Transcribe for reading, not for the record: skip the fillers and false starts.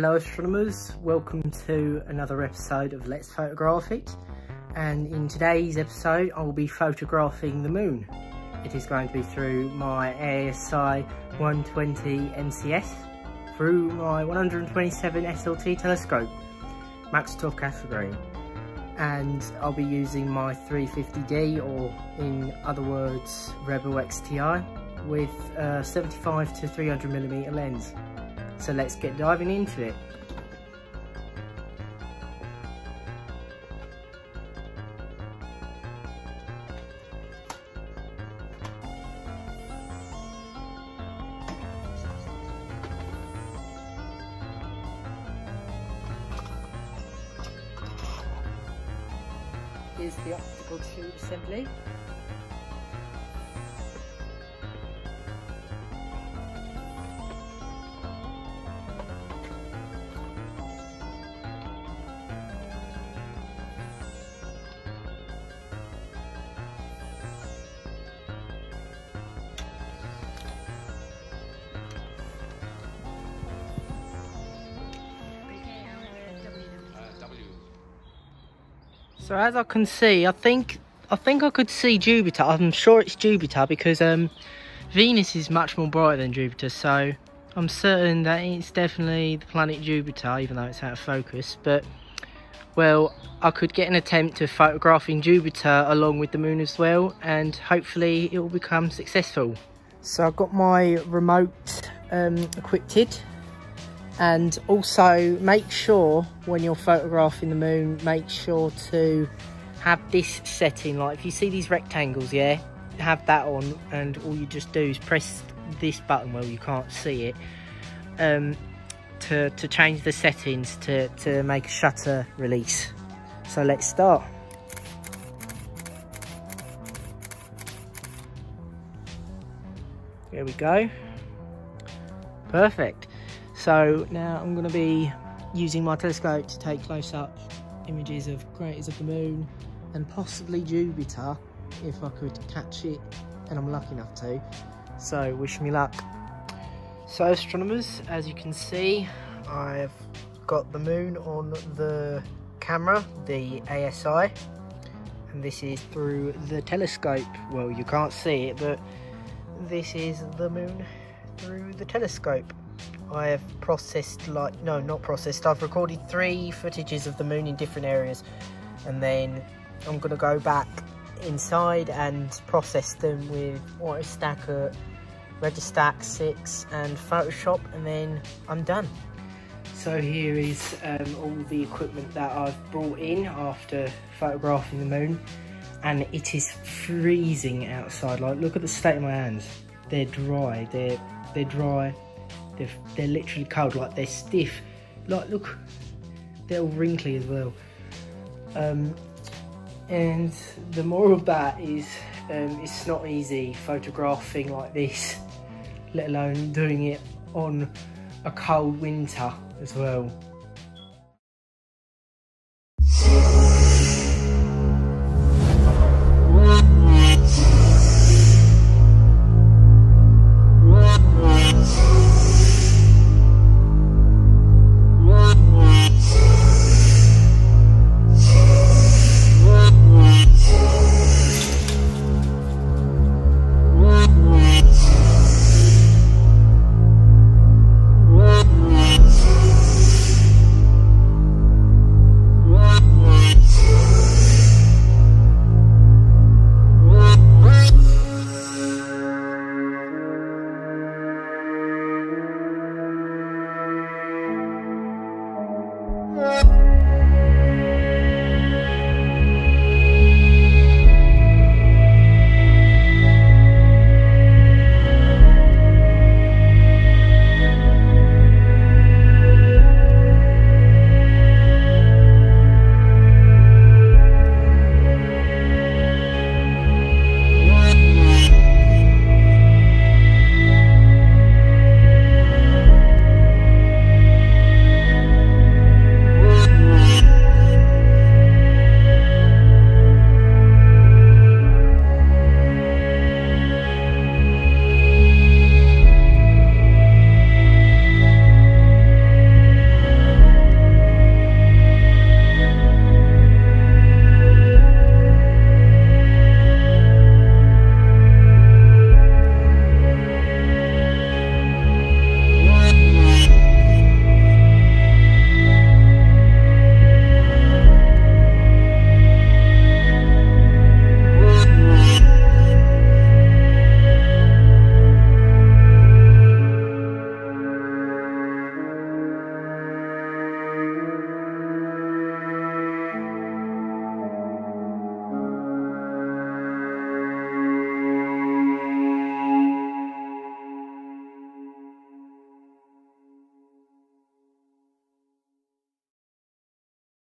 Hello astronomers, welcome to another episode of Let's Photograph It, and in today's episode I will be photographing the moon. It is going to be through my ASI 120 MCS through my 127 SLT telescope, max 12 category, and I'll be using my 350D, or in other words Rebel XTI, with a 75 to 300mm lens. So let's get diving into it. Here's the optical tube assembly. So as I can see, I think I could see Jupiter. I'm sure it's Jupiter because Venus is much more brighter than Jupiter, so I'm certain that it's definitely the planet Jupiter, even though it's out of focus. But well, I could get an attempt of photographing Jupiter along with the moon as well, and hopefully it will become successful. So I've got my remote equipped. And also make sure when you're photographing the moon, make sure to have this setting. Like if you see these rectangles, yeah, have that on, and all you just do is press this button, well you can't see it, to change the settings to make a shutter release. So let's start. There we go. Perfect. So now I'm going to be using my telescope to take close-up images of craters of the moon and possibly Jupiter if I could catch it, and I'm lucky enough to. So wish me luck. So astronomers, as you can see, I've got the moon on the camera, the ASI, and this is through the telescope. Well, you can't see it, but this is the moon through the telescope. I have I've recorded 3 footages of the moon in different areas, and then I'm going to go back inside and process them with Stacker, Registack 6 and Photoshop, and then I'm done. So here is all the equipment that I've brought in after photographing the moon, and it is freezing outside. Like, look at the state of my hands. They're dry, they're dry. They're literally cold, like they're stiff. Like, look, they're all wrinkly as well. And the moral of that is it's not easy photographing like this, let alone doing it on a cold winter as well.